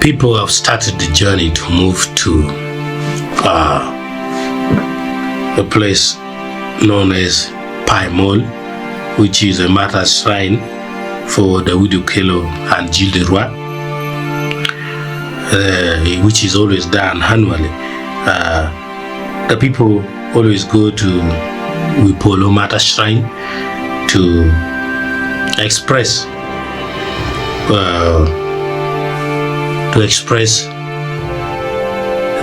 people have started the journey to move to a place known as Paimol, which is a Martyrs shrine for the Wipolo and Gilderoi, which is always done annually. The people always go to Wipolo Martyrs shrine to express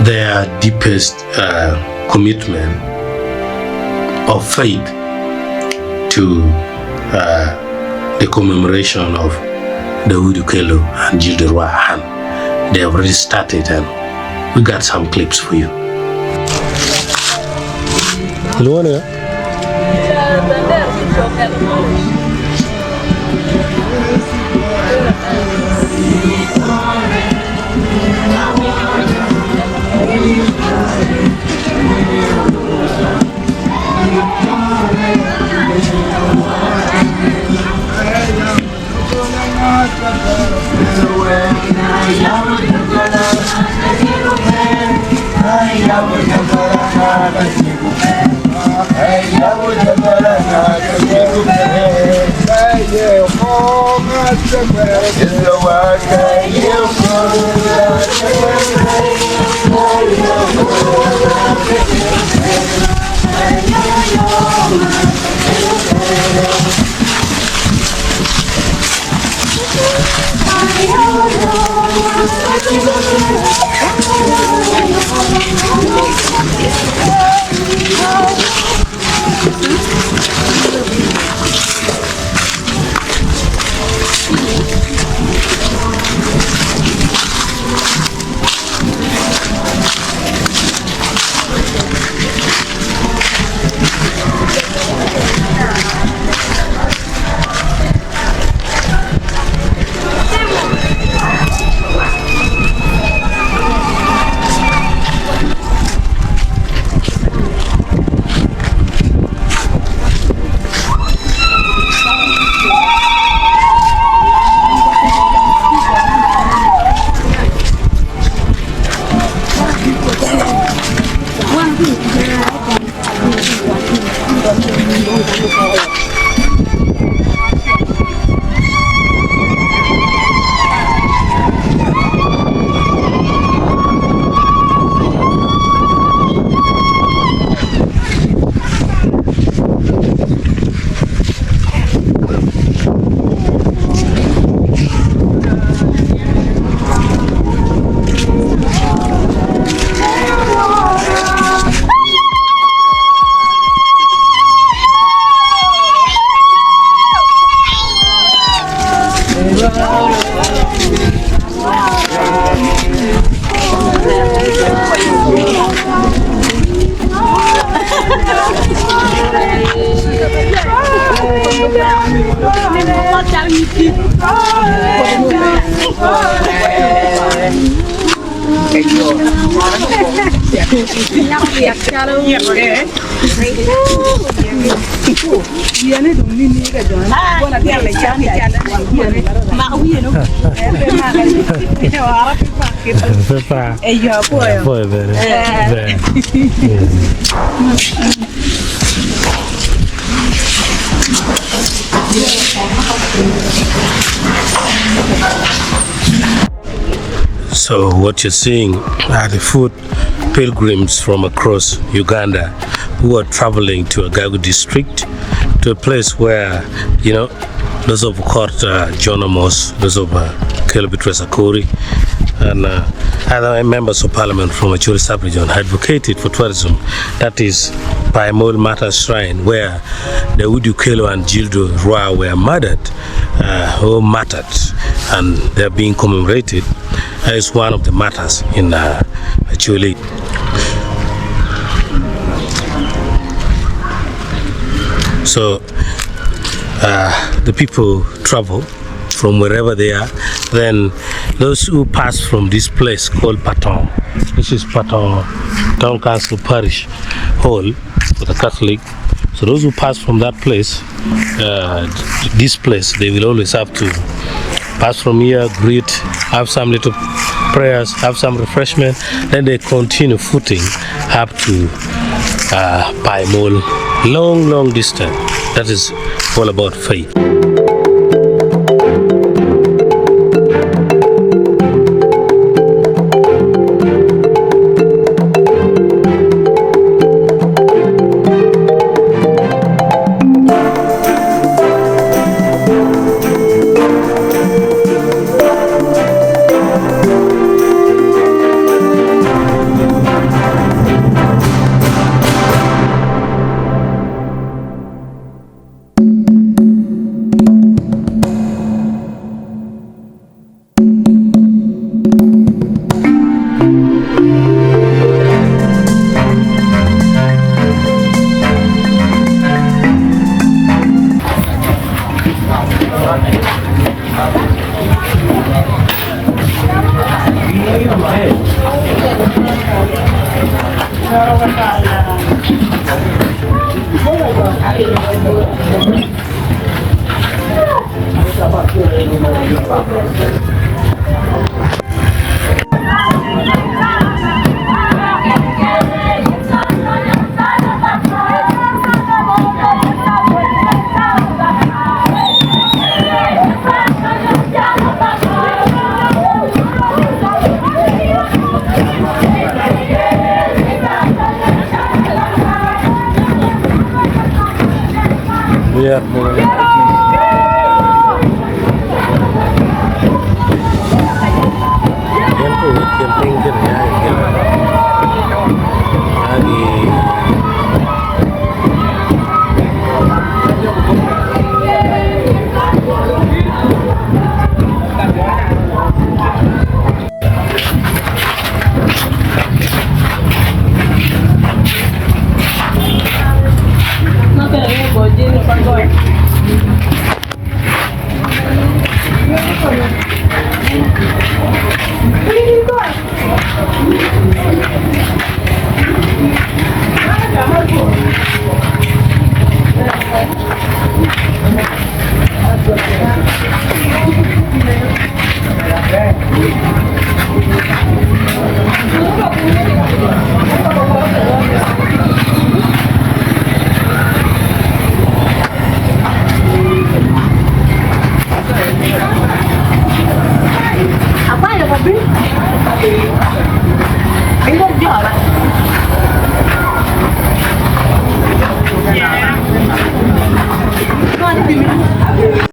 their deepest commitment of faith to the commemoration of the Wipolo and Gilderoi, and they have already started, and we got some clips for you. So what you're seeing are the foot pilgrims from across Uganda who are traveling to Agagu district, to a place where, you know, those of court Jonam, those of Kelbitres Akori, and other members of parliament from Acholi sub-region advocated for tourism. That is Paimol Martyrs Shrine, where the Wipolo and Gilderoi were murdered, or martyred, and they're being commemorated as one of the martyrs in Acholi. So the people travel from wherever they are. Then those who pass from this place called Patong, this is Patong Town Council Parish Hall for the Catholic. So those who pass from that place, this place, they will always have to pass from here, greet, have some little prayers, have some refreshment, then they continue footing up to Paimol. Long distance. That is all about faith. Apa yang kau beli? Ini dia lah.